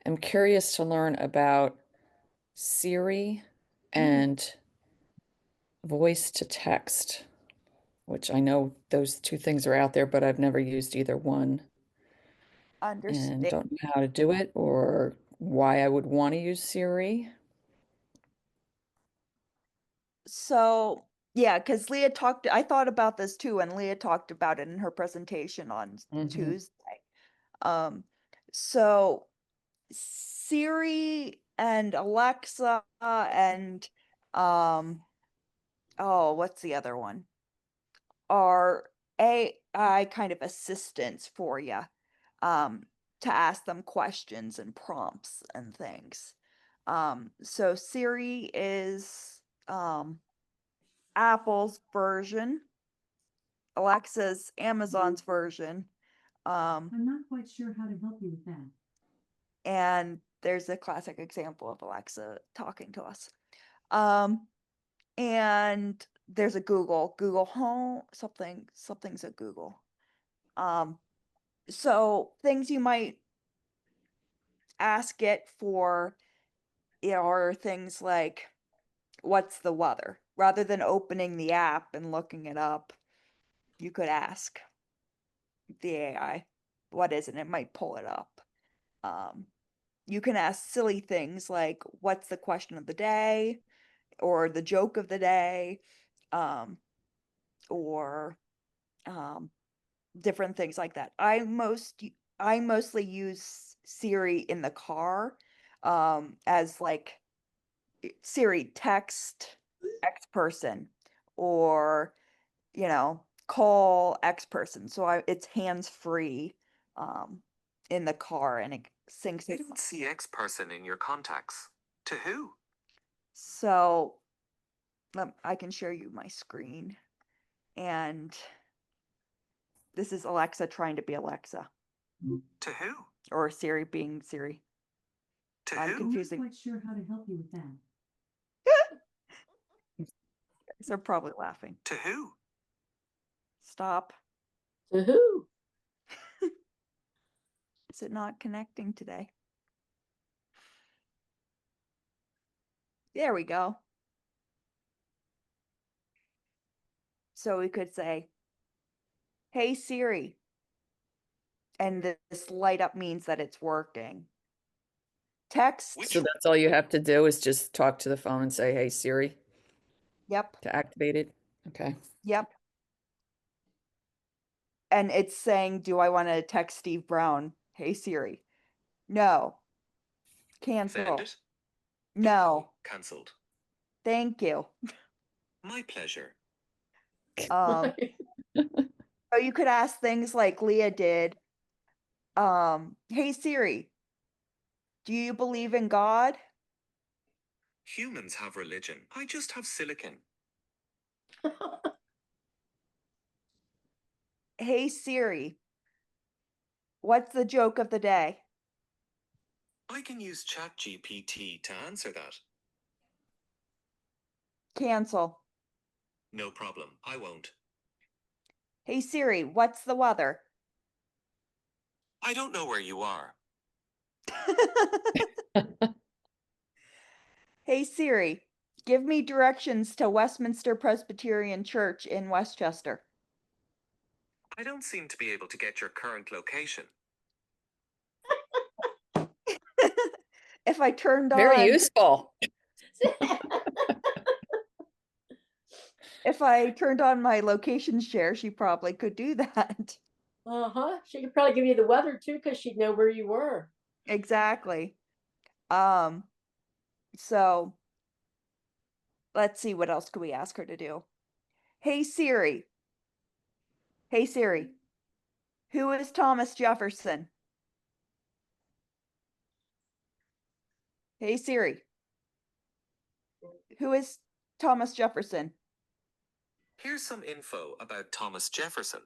am curious to learn about Siri and voice to text, which I know those two things are out there, but I've never used either one and Understand. don't know how to do it or why I would want to use Siri. So, yeah, because Leah talked, I thought about this too, and Leah talked about it in her presentation on Hmm. Tuesday. Um, so Siri and Alexa and oh, what's the other one? Are AI kind of assistants for you, um, to ask them questions and prompts and things. So Siri is Apple's version, Alexa's Amazon's version. I'm not quite sure how to help you with that. And there's a classic example of Alexa talking to us. Um, and there's a Google Home, something's a Google. Um, so things you might ask it for are things like, what's the weather? Rather than opening the app and looking it up, you could ask the AI, what is it? And it might pull it up. Um, you can ask silly things like, what's the question of the day? Or the joke of the day? Um, or um, different things like that. I mostly use Siri in the car, as like Siri text X person, or call X person. So it's hands free in the car, and it syncs I it. don't see X person in your contacts. To who? So I can share you my screen, and this is Alexa trying to be Alexa, To who? or Siri being Siri. To I'm who? confusing. I'm not quite sure how to help you with that. They're probably laughing. To who? Stop. To who? Is it not connecting today? There we go. So we could say, hey Siri, and this light up means that it's working. Text. So that's all you have to do is just talk to the phone and say, "Hey Siri," Yep. to activate it. Okay. Yep. And it's saying, do I want to text Steve Brown? Hey Siri. No. Cancel. Send it. No. Cancelled. Thank you. My pleasure. So you could ask things like Leah did. Hey Siri, do you believe in God? Humans have religion. I just have silicon. Hey Siri, what's the joke of the day? I can use ChatGPT to answer that. Cancel. No problem. I won't. Hey Siri, what's the weather? I don't know where you are. Hey Siri, give me directions to Westminster Presbyterian Church in Westchester. I don't seem to be able to get your current location. If I turned Very on useful. if I turned on my location share, she probably could do that. She could probably give you the weather too, because she'd know where you were. Exactly. Um, so let's see, what else could we ask her to do? Hey Siri. Hey Siri. Who is Thomas Jefferson? Hey Siri. Who is Thomas Jefferson? Here's some info about Thomas Jefferson.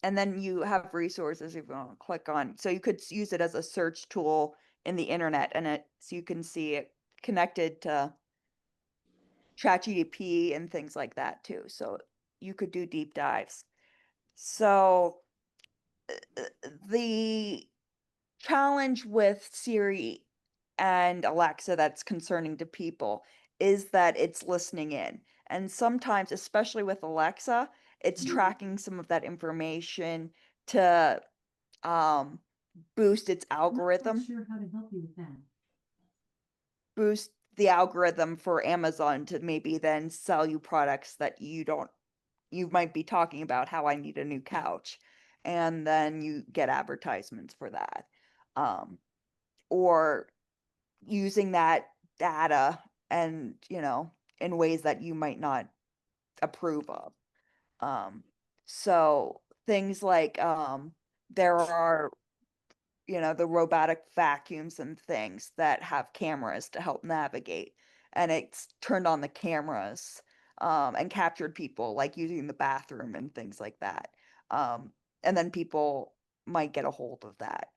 And then you have resources if you want to click on. So you could use it as a search tool in the internet, and so you can see it connected to ChatGPT and things like that too. So you could do deep dives. So the challenge with Siri and Alexa that's concerning to people is that it's listening in. And sometimes, especially with Alexa, it's tracking some of that information to boost its I'm not quite algorithm, sure how to help you with that. boost the algorithm for Amazon to maybe then sell you products that you might be talking about how I need a new couch. And then you get advertisements for that. Or using that data and, in ways that you might not approve of. Um, so things like there are, the robotic vacuums and things that have cameras to help navigate, and it's turned on the cameras and captured people like using the bathroom and things like that. And then people might get a hold of that,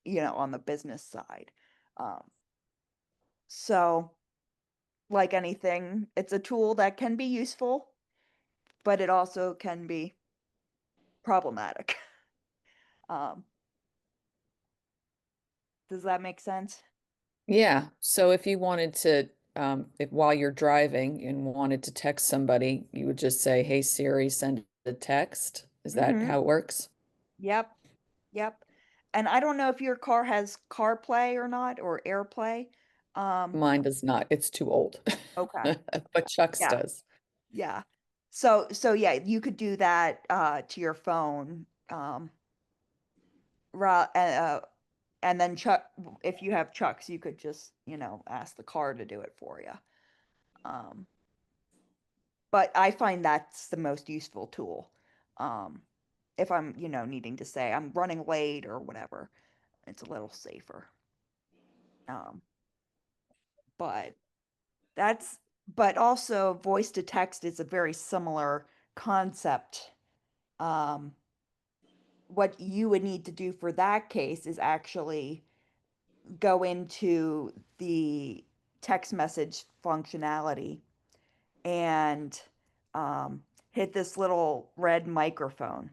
on the business side. Um, so like anything, it's a tool that can be useful, but it also can be problematic. Um, does that make sense? Yeah, so if you wanted to, if while you're driving and wanted to text somebody, you would just say, "Hey Siri, send a text." Is that Mm-hmm. how it works? Yep. Yep. And I don't know if your car has CarPlay or not, or AirPlay. Mine does not. It's too old. Okay. But Chuck's Yeah. does. Yeah. So yeah, you could do that to your phone. Ra and then if you have Chucks, you could just, ask the car to do it for you. Um, but I find that's the most useful tool. Um, if I'm, needing to say I'm running late or whatever, it's a little safer. Um, but that's, but also voice to text is a very similar concept. Um, what you would need to do for that case is actually go into the text message functionality and hit this little red microphone.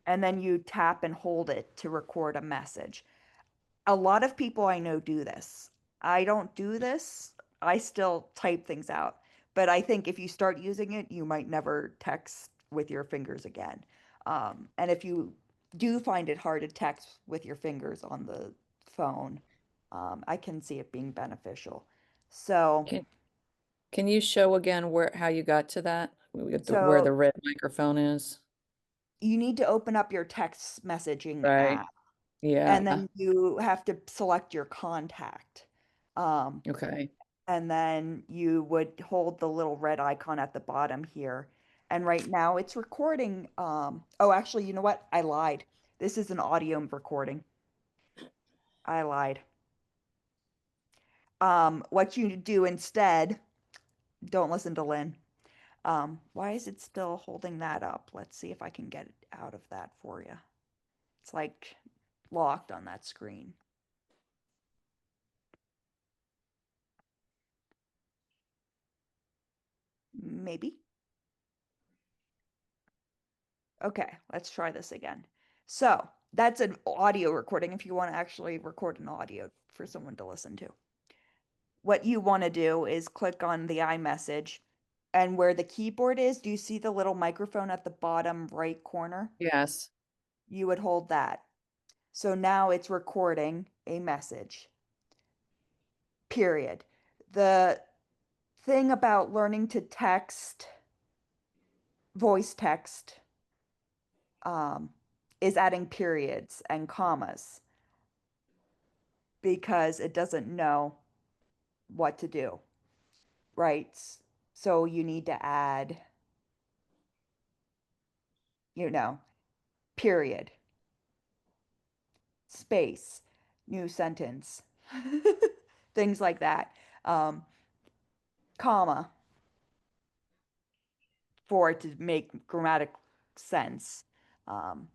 And then you tap and hold it to record a message. A lot of people I know do this. I don't do this. I still type things out. But I think if you start using it, you might never text with your fingers again. And if you do find it hard to text with your fingers on the phone, I can see it being beneficial. So, Can can you show again where how you got to that? Where so the red microphone is? you need to open up your text messaging Right. app, Yeah. and then you have to select your contact. Um, Okay. and then you would hold the little red icon at the bottom here. And right now it's recording. Oh, actually, you know what? I lied. This is an audio recording. I lied. What you do instead, don't listen to Lynn. Why is it still holding that up? Let's see if I can get it out of that for you. It's like locked on that screen. Maybe. Okay, let's try this again. So that's an audio recording if you want to actually record an audio for someone to listen to. What you want to do is click on the iMessage, and where the keyboard is, do you see the little microphone at the bottom right corner? Yes. You would hold that. So now it's recording a message, period. The thing about learning to text, voice text, um, is adding periods and commas because it doesn't know what to do, right? So you need to add, you know, period, space, new sentence, things like that. Um, Comma for it to make grammatic sense. Um,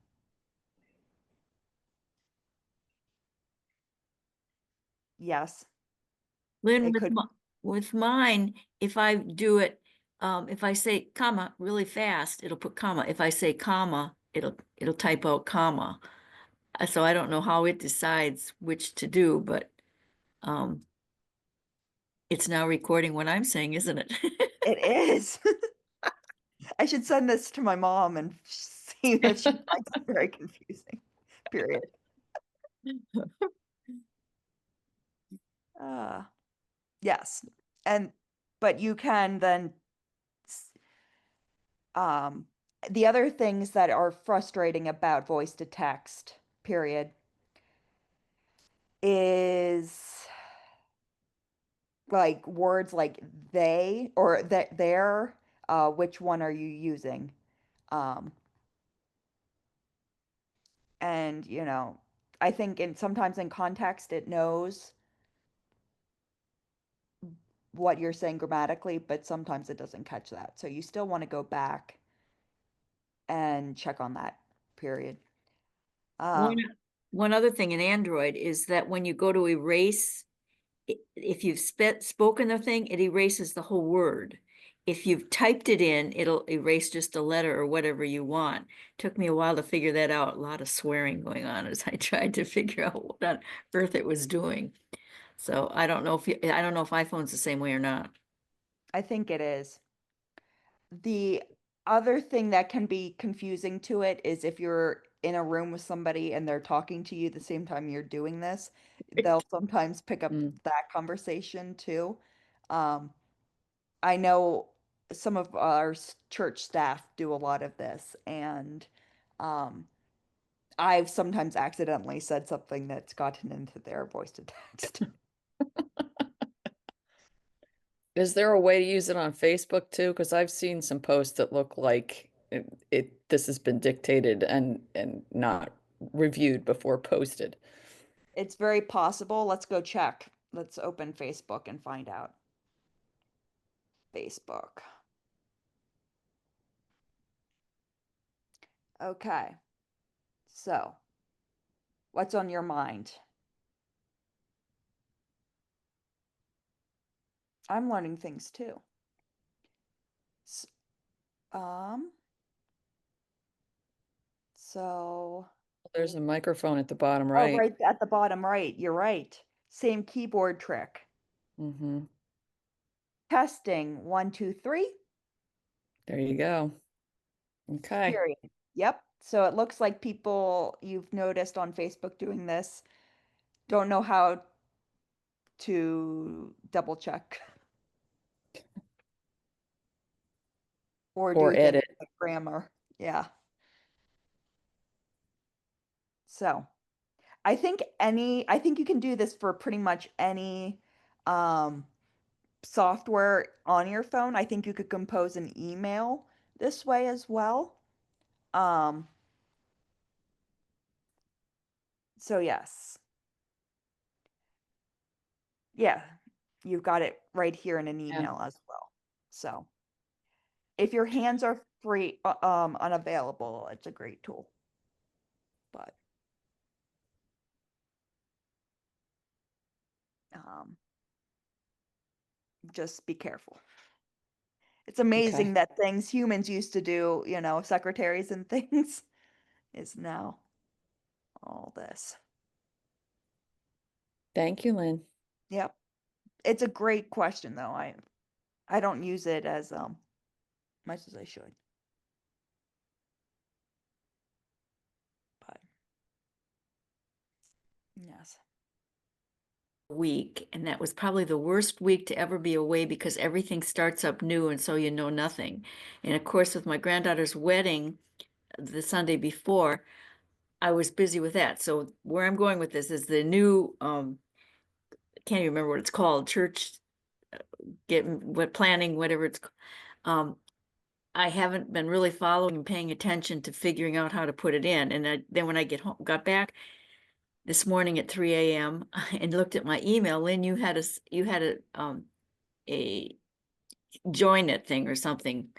yes, Lynn, it could. with mine, if I do it, if I say comma really fast, it'll put comma. If I say comma, it'll type out comma. So I don't know how it decides which to do, but um, it's now recording what I'm saying, isn't it? It is. I should send this to my mom and see if she finds it very confusing. Period. Uh, yes. And but you can then s- um the other things that are frustrating about voice to text, period, is like words like they or that their, which one are you using? Um, and I think sometimes in context it knows what you're saying grammatically, but sometimes it doesn't catch that. So you still want to go back and check on that, period. One, Um, one other thing in Android is that when you go to erase, if you've spoken the thing, it erases the whole word. If you've typed it in, it'll erase just a letter or whatever you want. Took me a while to figure that out. A lot of swearing going on as I tried to figure out what on earth it was doing. So I don't know if I don't know if iPhone's the same way or not. I think it is. The other thing that can be confusing to it is if you're in a room with somebody and they're talking to you the same time you're doing this, they'll sometimes pick up Mm. that conversation too. Um, I know some of our church staff do a lot of this, and um, I've sometimes accidentally said something that's gotten into their voice to text. Is there a way to use it on Facebook too? Because I've seen some posts that look like this has been dictated and not reviewed before posted. It's very possible. Let's go check. Let's open Facebook and find out. Facebook. Okay. So, what's on your mind? I'm learning things too. S- Um, so, There's a microphone at the bottom oh, right. right at the bottom right. You're right. Same keyboard trick. Hmm. Testing 1, 2, 3. There you go. Okay. Period. Yep. So it looks like people you've noticed on Facebook doing this don't know how to double check or Or do things edit. like grammar. Yeah. So I think you can do this for pretty much any um, software on your phone. I think you could compose an email this way as well. Um, so yes. Yeah, you've got it right here in an Yeah. email as well. So if your hands are free, unavailable, it's a great tool. But um, just be careful. It's Okay. amazing that things humans used to do, secretaries and things, is now all this. Thank you, Lynn. Yep. It's a great question though. I don't use it as much as I should. But yes. Week, and that was probably the worst week to ever be away because everything starts up new and so you know nothing. And of course, with my granddaughter's wedding the Sunday before, I was busy with that. So where I'm going with this is the new can't even remember what it's called, church get what planning, whatever it's I haven't been really following and paying attention to figuring out how to put it in. And then when I got back this morning at 3 a.m. and looked at my email, Lynn, you had a join it thing or something.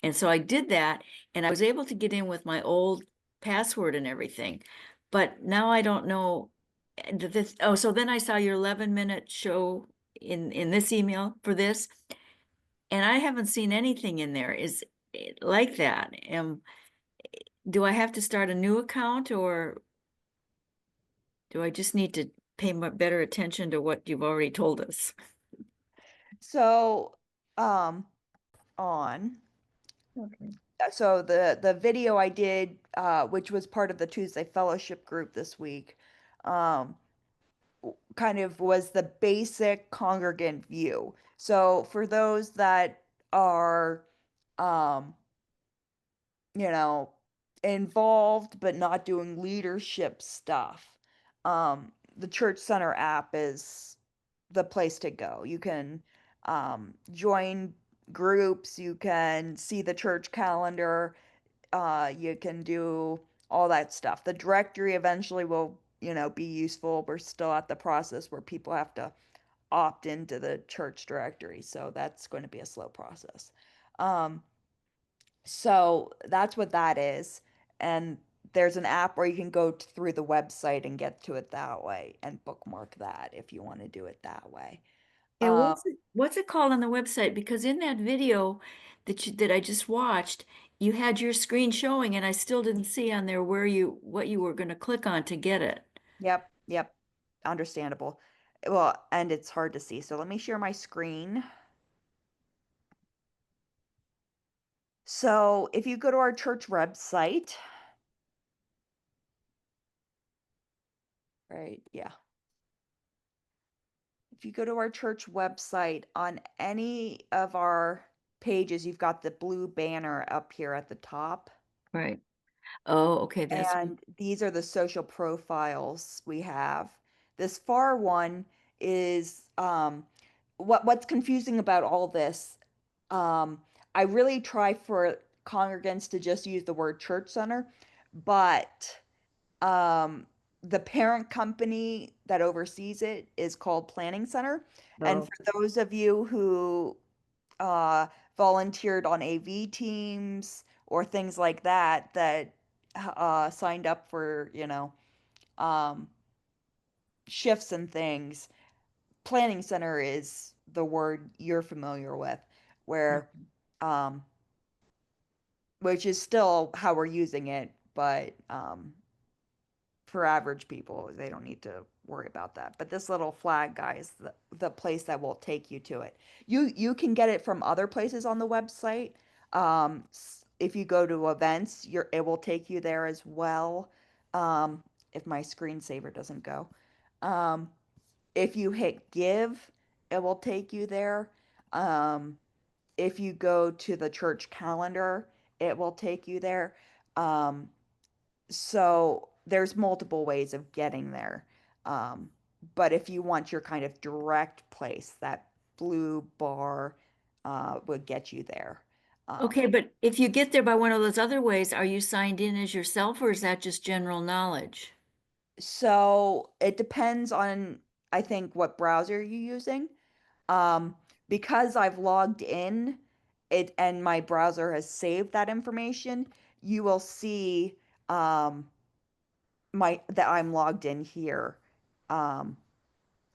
And so I did that and I was able to get in with my old password and everything. But now I don't know this. Oh, so then I saw your 11-minute show in this email for this, and I haven't seen anything in there is like that. Do I have to start a new account or Do I just need to pay better attention to what you've already told us? So, on. Okay. So the video I did, which was part of the Tuesday Fellowship group this week, um, kind of was the basic congregant view. So for those that are, um, you know, involved but not doing leadership stuff, the Church Center app is the place to go. You can join groups, you can see the church calendar, you can do all that stuff. The directory eventually will, be useful. We're still at the process where people have to opt into the church directory, so that's going to be a slow process. Um, so that's what that is. And there's an app where you can go through the website and get to it that way and bookmark that if you want to do it that way. Yeah, Um, what's it called on the website? Because in that video that I just watched, you had your screen showing and I still didn't see on there what you were going to click on to get it. yep, yep, understandable. Well, and it's hard to see. So let me share my screen. So if you go to our church website, right, yeah. If you go to our church website, on any of our pages, you've got the blue banner up here at the top. Right. Oh, okay, that's And these are the social profiles we have. This far one is what's confusing about all this. Um, I really try for congregants to just use the word church center, but um, the parent company that oversees it is called Planning Center. And oh, for those of you who uh, volunteered on AV teams or things like that, that signed up for, um, shifts and things, Planning Center is the word you're familiar with, where, um, which is still how we're using it, but for average people, they don't need to worry about that. But this little flag guy is the place that will take you to it. You can get it from other places on the website. If you go to events, it will take you there as well. If my screensaver doesn't go. Um, if you hit give, it will take you there. Um, if you go to the church calendar, it will take you there. Um, so there's multiple ways of getting there. Um, but if you want your kind of direct place, that blue bar would get you there. okay, but if you get there by one of those other ways, are you signed in as yourself or is that just general knowledge? So it depends on, I think, what browser you're using. Um, because I've logged in, and my browser has saved that information, you will see um, that I'm logged in here. Um,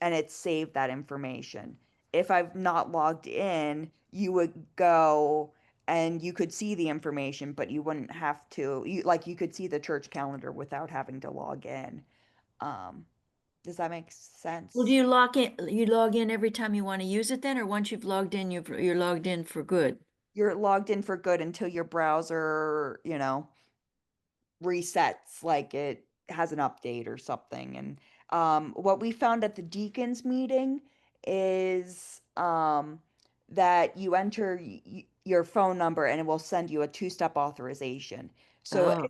and it saved that information. If I've not logged in, you would go and you could see the information, but you wouldn't have to. You could see the church calendar without having to log in. Um, does that make Well, do sense? you log in every time you want to use it then, or once you've logged in, you're logged in for good? You're logged in for good until your browser, resets, like it has an update or something. And what we found at the deacons meeting is that you enter your phone number and it will send you a two-step authorization. So Oh,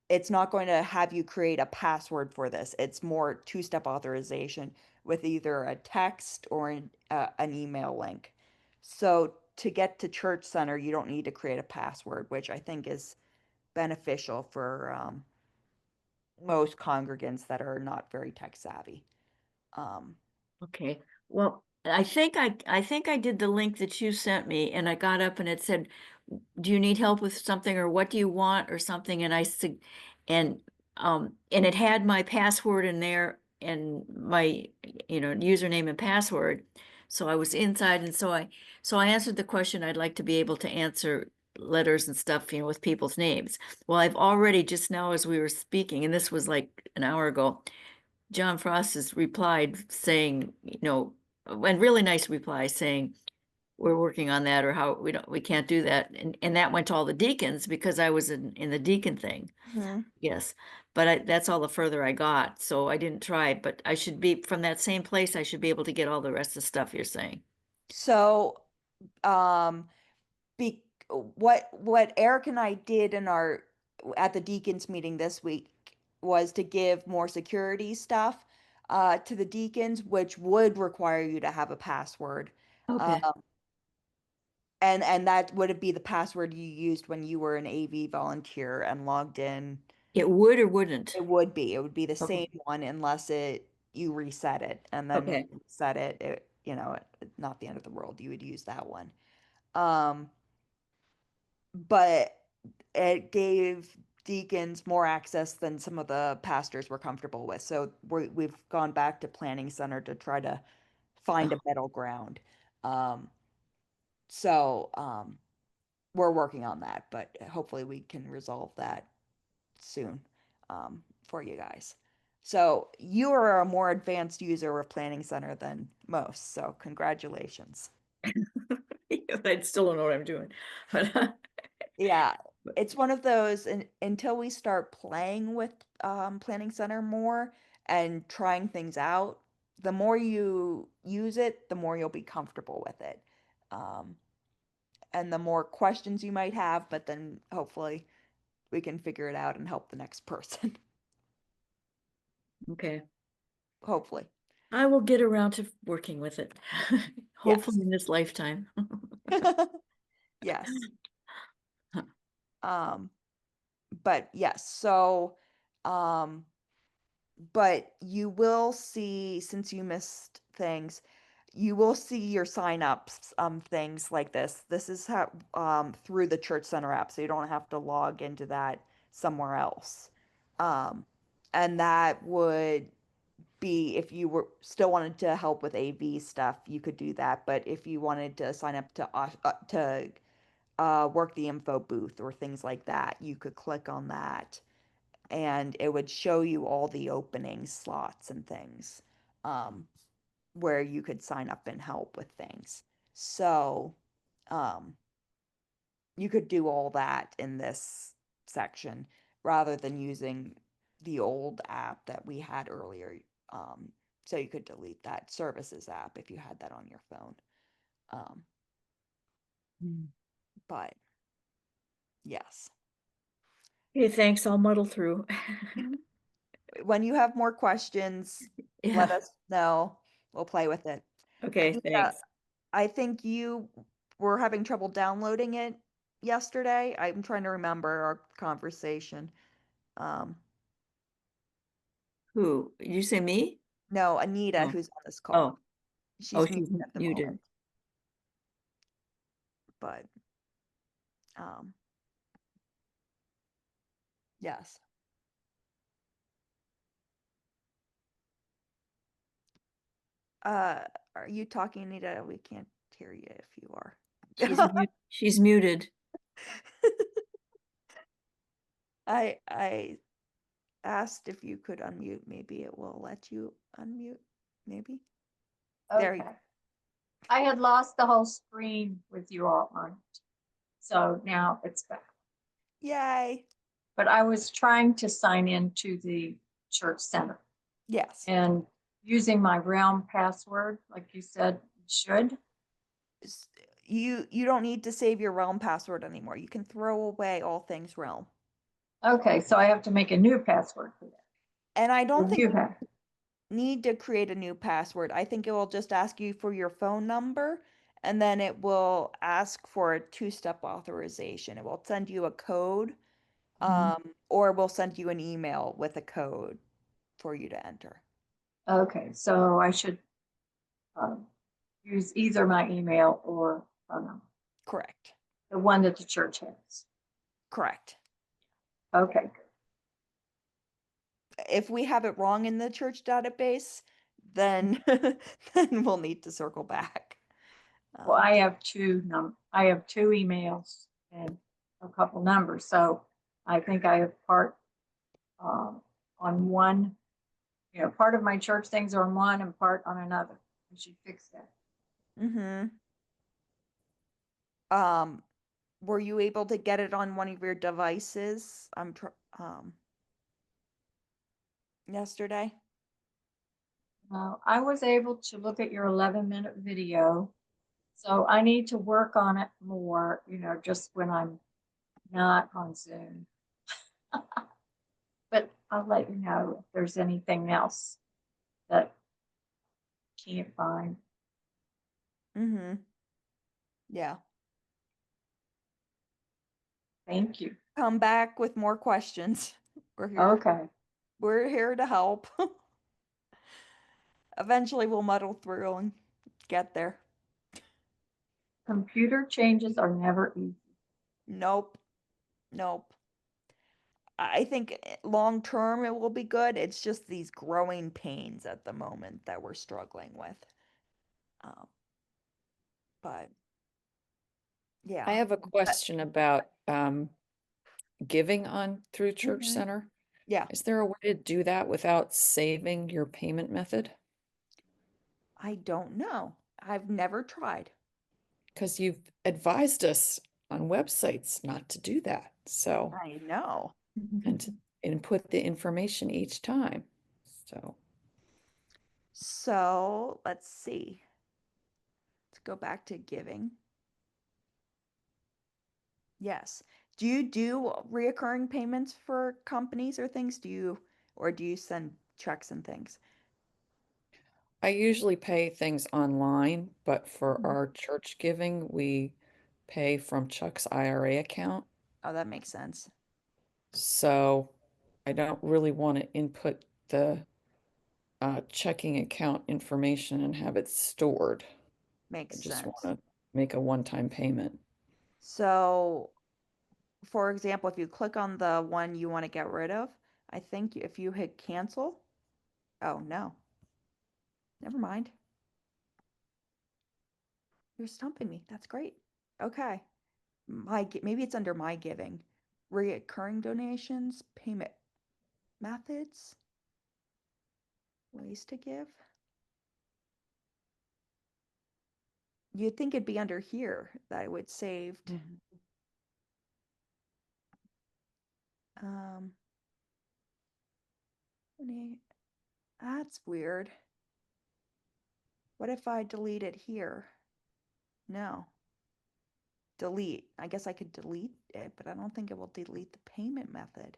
it's not going to have you create a password for this. It's more two-step authorization with either a text or an email link. So to get to Church Center, you don't need to create a password, which I think is beneficial for most congregants that are not very tech savvy. Um, okay. Well, I think I did the link that you sent me and I got up and it said, do you need help with something or what do you want or something? And I said, and it had my password in there and my, username and password. So I was inside and so I answered the question. I'd like to be able to answer letters and stuff, with people's names. Well, I've already just now as we were speaking, and this was like an hour ago, John Frost has replied saying, and really nice reply saying, we're working on that, or how we can't do that. And that went to all the deacons because I was in the deacon thing. Mhm. Yes. But that's all the further I got. So I didn't try, but I should be from that same place. I should be able to get all the rest of the stuff you're saying. So, be what Eric and I did in our at the deacons meeting this week was to give more security stuff to the deacons, which would require you to have a password. Uh, Okay. and that would be the password you used when you were an AV volunteer and logged in. It would or wouldn't. It would be. It would be the Okay. same one unless you reset it, and then when Okay. you reset it, not the end of the world. You would use that one. Um, but it gave deacons more access than some of the pastors were comfortable with. So we've gone back to planning center to try to find a middle ground. Um, so we're working on that, but hopefully we can resolve that soon for you guys. So you are a more advanced user of planning center than most. So congratulations. I still don't know what I'm doing. But Yeah, it's one of those, and until we start playing with Planning Center more and trying things out, the more you use it, the more you'll be comfortable with it. Um, and the more questions you might have, but then hopefully we can figure it out and help the next person. okay. Hopefully. I will get around to working with it. Yes. Hopefully in this lifetime. Yes. Um, but yes, so um but you will see, since you missed things, you will see your sign-ups, things like this. This is how through the Church Center app, so you don't have to log into that somewhere else. Um, and that would be if you were still wanted to help with AV stuff, you could do that. But if you wanted to sign up to work the info booth or things like that, you could click on that and it would show you all the opening slots and things where you could sign up and help with things. So um, you could do all that in this section rather than using the old app that we had earlier. So you could delete that services app if you had that on your phone. Um, but yes, Okay, thanks. I'll muddle through. when you have more questions, let Yeah. us know. We'll play with it. Okay, Anita, thanks. I think you were having trouble downloading it yesterday. I'm trying to remember our conversation. Um, Who? You say me? no, Anita, Oh. who's on this call. Oh, She's she's muted at the muted. moment, but um, yes. Uh, are you talking, Anita? We can't hear you if you are. She's muted. I asked if you could unmute. Maybe it will let you unmute. Maybe. There you Okay. I had lost the whole screen with you all on it. So now it's back. Yay. But I was trying to sign into the church center Yes. and using my realm password, like you said, you should. You don't need to save your realm password anymore. You can throw away all things realm. Okay, so I have to make a new password for that. And I don't Or think you you have. need to create a new password. I think it will just ask you for your phone number and then it will ask for a two-step authorization. It will send you a code, or we'll send you an email with a code for you to enter. Okay, so I should use either my email or phone number, Correct. the one that the church has. Correct. Okay, If we have it wrong in the church database, then then we'll need to circle back. well, I have I have two emails and a couple numbers, so I think I have part on one You know, part of my church things are on one and part on another. I should fix that. Mm-hmm. Were you able to get it on one of your devices? Yesterday? I was able to look at your 11-minute video. So I need to work on it more, you know, just when I'm not on Zoom. But I'll let you know if there's anything else that I can't find. Mm-hmm. Yeah. Thank you. Come back with more questions. We're here. Okay. We're here to help. Eventually we'll muddle through and get there. Computer changes are never easy. Nope. Nope. I think long term it will be good. It's just these growing pains at the moment that we're struggling with. Um, but I yeah. have a question about giving on through Church Mhm. Center. Yeah. Is there a way to do that without saving your payment method? I don't know. I've never tried. Because you've advised us on websites not to do that. So, I know. and to input the information each time. So, So let's see. Let's go back to giving. Yes. Do you do reoccurring payments for companies or things? Or do you send checks and things? I usually pay things online, but for Mhm. our church giving, we pay from Chuck's IRA account. Oh, that makes sense. So I don't really want to input the checking account information and have it stored. I Makes just want sense. to make a one-time payment. So, for example, if you click on the one you want to get rid of, I think if you hit cancel, oh no, never mind. You're stumping me. That's great. Okay. Maybe it's under my giving. Recurring donations, payment methods, ways to give. You'd think it'd be under here that it would saved. Um, that's weird. What if I delete it here? No. Delete. I guess I could delete it, but I don't think it will delete the payment method.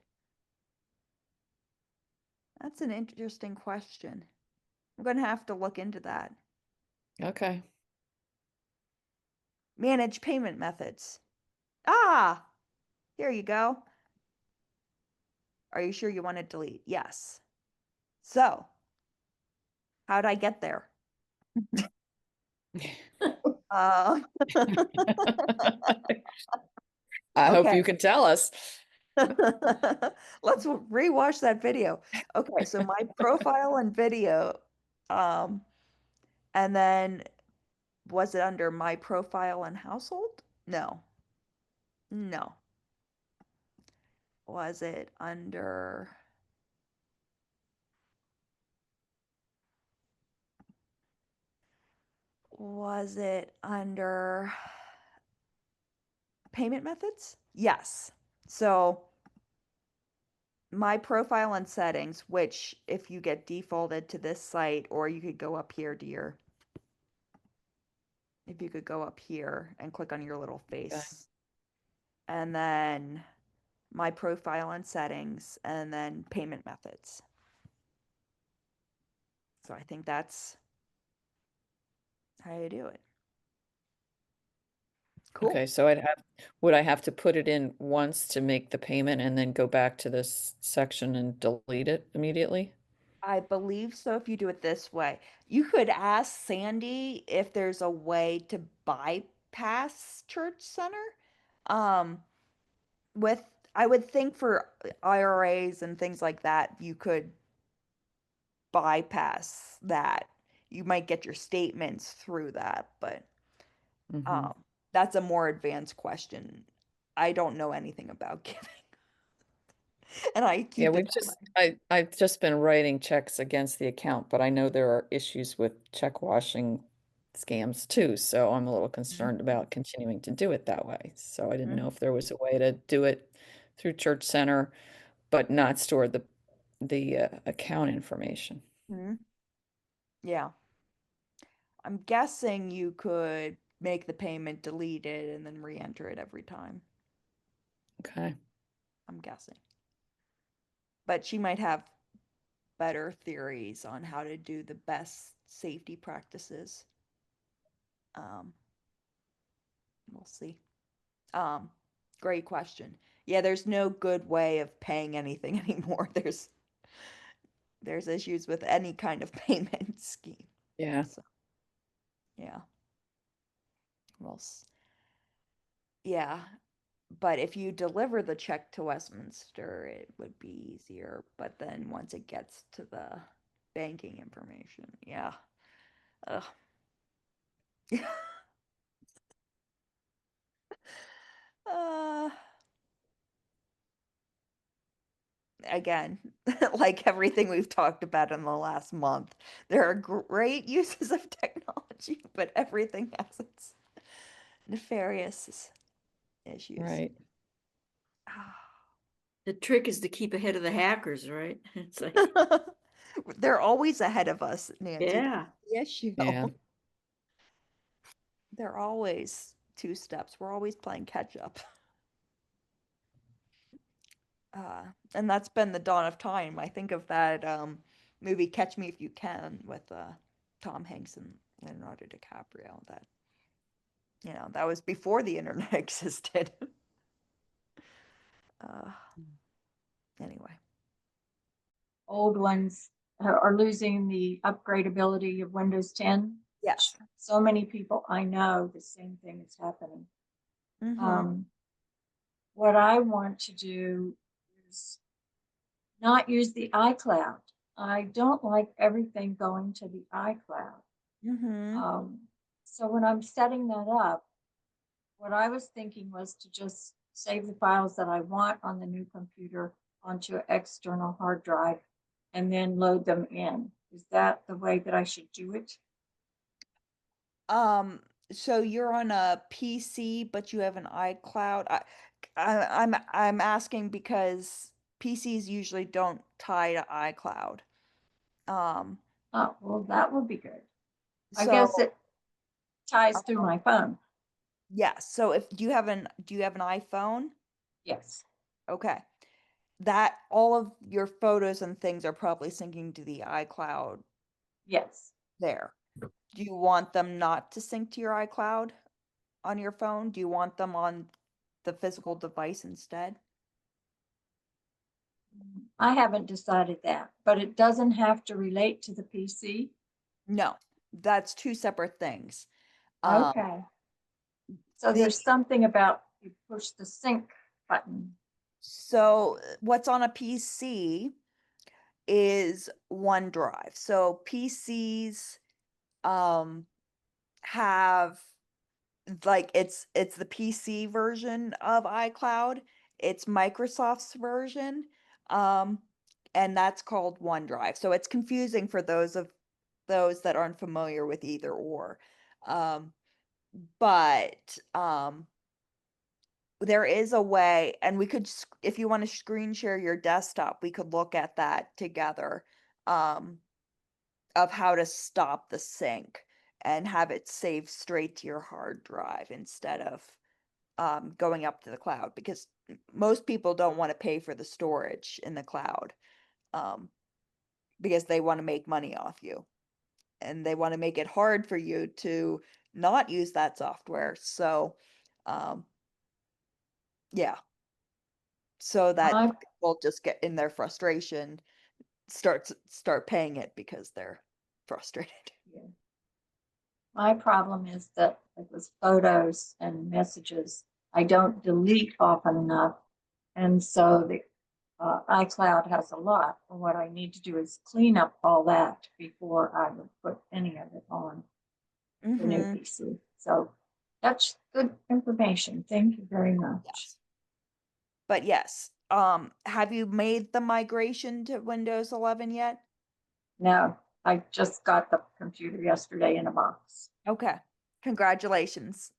That's an interesting question. I'm going to have to look into that. Okay. Manage payment methods. Ah, here you go. Are you sure you want to delete? Yes. So, how'd I get there? Uh, I hope okay. you can tell us. Let's rewatch that video. Okay, so my profile and video, and then was it under my profile and household? No. No. Was it under was it under payment methods? Yes. So my profile and settings, which if you get defaulted to this site, or you could go up here to your, if you could go up here and click on your little face, and then my profile and settings, and then payment methods. So I think that's how you do it. Cool. Okay, so would I have to put it in once to make the payment and then go back to this section and delete it immediately? I believe so if you do it this way. You could ask Sandy if there's a way to bypass Church Center. Um, with I would think for IRAs and things like that, you could bypass that. You might get your statements through that, but Mm-hmm. um, that's a more advanced question. I don't know anything about giving. And I Yeah, keep it that I've just been writing checks against the account, but I know there are issues with check washing scams too, so I'm a little concerned about continuing to do it that way. So I didn't way. know if there was a way to do it through Church Center, but not store the account information. Mhm. Yeah. I'm guessing you could make the payment, delete it, and then re-enter it every time. Okay. I'm guessing. But she might have better theories on how to do the best safety practices. Um, we'll see. Um, Great question. Yeah, there's no good way of paying anything anymore. There's issues with any kind of payment scheme. Yeah. So, yeah. Well, yeah. But if you deliver the check to Westminster, it would be easier. But then once it gets to the banking information, yeah. Ugh. uh, Again, like everything we've talked about in the last month, there are great uses of technology, but everything has its nefarious issues. Right. The trick is to keep ahead of the hackers, right? It's like, They're always ahead of us, Nancy. yeah. That's the issue. Yeah. They're always two steps. We're always playing catch up. And that's been the dawn of time. I think of that movie Catch Me If You Can with Tom Hanks and Leonardo DiCaprio. That was before the internet existed. uh, anyway. Old ones are losing the upgradability of Windows 10. Yes. So many people I know, the same thing is happening. Mm-hmm. What I want to do is not use the iCloud. I don't like everything going to the iCloud. Mm-hmm. So when I'm setting that up, what I was thinking was to just save the files that I want on the new computer onto an external hard drive and then load them in. Is that the way that I should do it? So you're on a PC, but you have an iCloud. I'm asking because PCs usually don't tie to iCloud. Um, Oh, well, that would be good. I so guess it ties through my phone. yes. So if do you have an iPhone? Yes. Okay. That all of your photos and things are probably syncing to the iCloud Yes. there. Do you want them not to sync to your iCloud on your phone? Do you want them on the physical device instead? I haven't decided that, but it doesn't have to relate to the PC. No, that's two separate things. Okay. So The there's something about you push the sync button. So what's on a PC is OneDrive. So PCs have like it's the PC version of iCloud. It's Microsoft's version. Um and that's called OneDrive. So it's confusing for those that aren't familiar with either or. Um but there is a way, and we could if you want to screen share your desktop, we could look at that together, um of how to stop the sync and have it saved straight to your hard drive instead of going up to the cloud, because most people don't want to pay for the storage in the cloud, um because they want to make money off you, and they want to make it hard for you to not use that software. So um yeah, so that My people just get in their frustration, start paying it because they're frustrated. my problem is that with photos and messages, I don't delete often enough. And so the iCloud has a lot. And what I need to do is clean up all that before I would put any of it on the new Mm-hmm. PC. So that's good information. Thank you very much. Yes. But yes, Have you made the migration to Windows 11 yet? No, I just got the computer yesterday in a box. Okay, congratulations.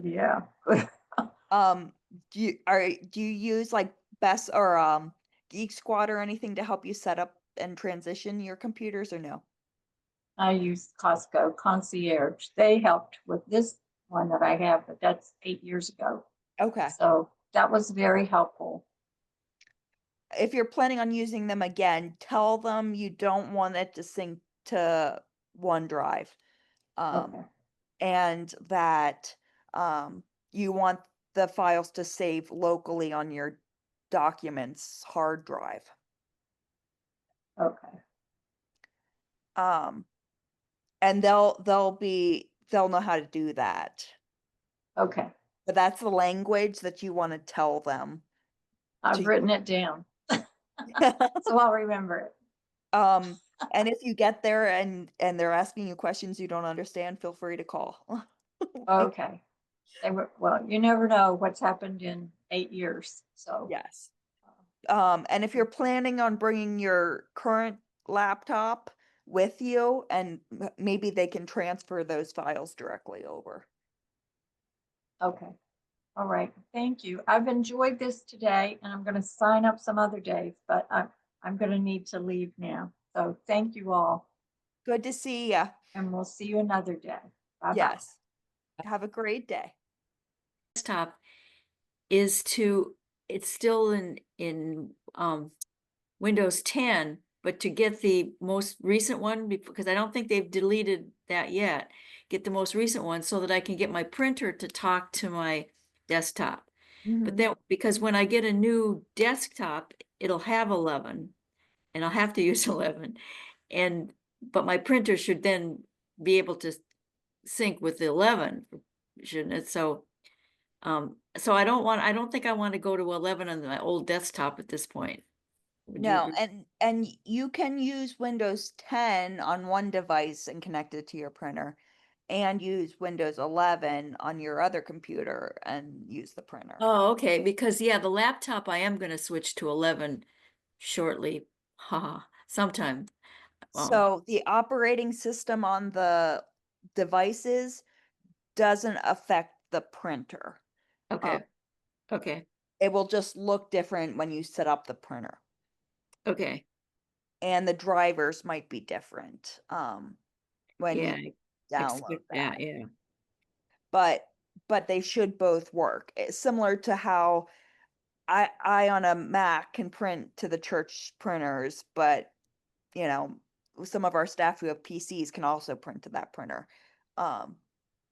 Yeah. Do you use like Best or Geek Squad or anything to help you set up and transition your computers or no? I use Costco Concierge. They helped with this one that I have, but that's 8 years ago. Okay. So that was very helpful. If you're planning on using them again, tell them you don't want it to sync to OneDrive. Okay. And that you want the files to save locally on your documents hard drive. Okay. And they'll know how to do that. Okay. But that's the language that you want to tell them. I've to- written it down, so I'll remember it. And if you get there and they're asking you questions you don't understand, feel free to call. Okay. They were, well, you never know what's happened in 8 years, so. Yes. And if you're planning on bringing your current laptop with you, and maybe they can transfer those files directly over. Okay. All right. Thank you. I've enjoyed this today and I'm going to sign up some other days, but I'm going to need to leave now. So thank you all Good to see ya. and we'll see you another day. Bye-bye. Yes. Have a great day. Desktop is to, it's still in Windows 10, but to get the most recent one, because I don't think they've deleted that yet, get the most recent one so that I can get my printer to talk to my desktop. But then, because when I get a new desktop, it'll have 11 and I'll have to use 11. But my printer should then be able to sync with the 11, shouldn't it? So I don't think I want to go to 11 on my old desktop at this point. Would you No, agree? and you can use Windows 10 on one device and connect it to your printer, and use Windows 11 on your other computer and use the printer. Oh, okay, because yeah, the laptop I am gonna switch to 11 shortly. Haha, sometime. So the operating system on the devices doesn't affect the printer. Okay, okay, It will just look different when you set up the printer. okay. And the drivers might be different when Yeah, you I download expect that. that, yeah. But they should both work. It's similar to how I on a Mac can print to the church printers, but you know, some of our staff who have PCs can also print to that printer.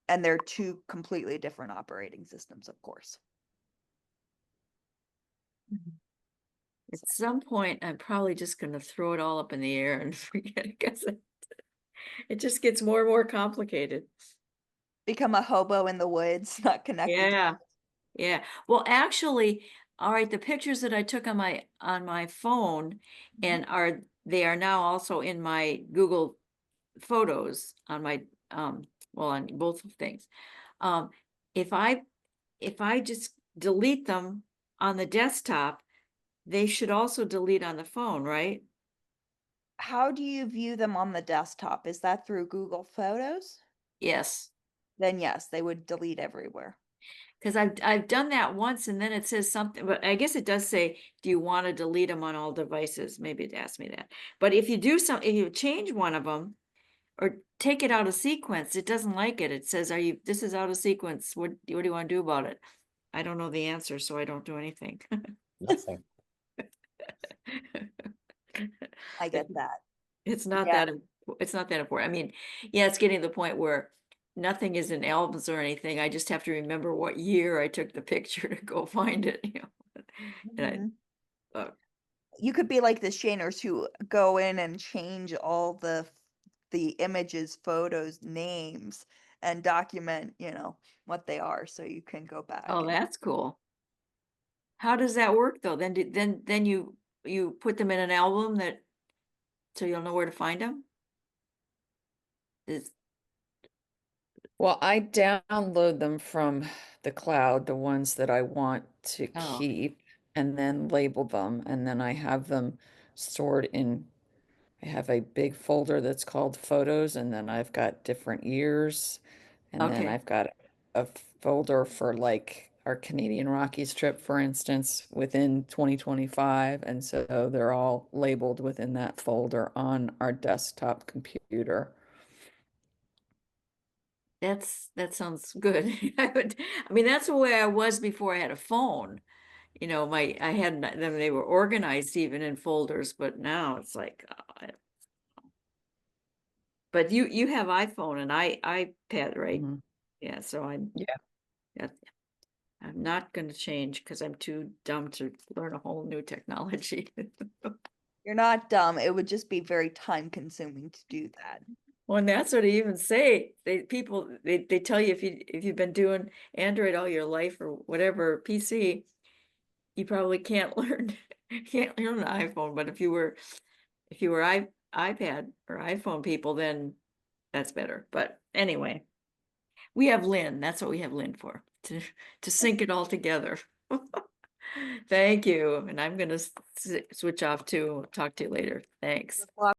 And they're two completely different operating systems, of course. At some point, I'm probably just gonna throw it all up in the air and forget it, because it just gets more and more complicated. Become a hobo in the woods, not connected. Yeah, yeah. Well, actually, all right, the pictures that I took on my phone and they are now also in my Google Photos on my well, on both things. Um, if I just delete them on the desktop, they should also delete on the phone, right? How do you view them on the desktop? Is that through Google Photos? Yes. Then yes, they would delete everywhere. Because I've done that once and then it says something, but I guess it does say, do you want to delete them on all devices? Maybe it asked me that. But if you change one of them or take it out of sequence, it doesn't like it. It says, this is out of sequence. What do you want to do about it? I don't know the answer, so I don't do anything. Nothing. I get that. It's not Yeah. it's not that important. I mean, yeah, it's getting to the point where nothing is in albums or anything. I just have to remember what year I took the picture to go find it, you know. And Mhm. You could be like the Shaners who go in and change all the images, photos, names, and document, what they are, so you can go back. oh, that's cool. How does that work though? Then you put them in an album so you'll know where to find them? Is Well, I download them from the cloud, the ones that I want to Oh. keep. and then label them. And then I have them stored in, I have a big folder that's called photos, and then I've got different years. And then Okay. I've got a folder for like our Canadian Rockies trip, for instance, within 2025. And so they're all labeled within that folder on our desktop computer. That sounds good. I mean, that's the way I was before I had a phone. You know, I had them, they were organized even in folders, but now it's like, but you have iPhone and iPad, right? Mhm. Yeah, so Yeah. yeah, I'm not going to change because I'm too dumb to learn a whole new technology. You're not dumb. It would just be very time consuming to do that. Well, and that's what they even say. They tell you if you've been doing Android all your life or whatever PC, you probably can't learn can't learn an iPhone. But if you were iPad or iPhone people, then that's better. But anyway, we have Lynn. That's what we have Lynn for, to sync it all together. Thank you. And I'm gonna switch off too. Talk to you later. Thanks.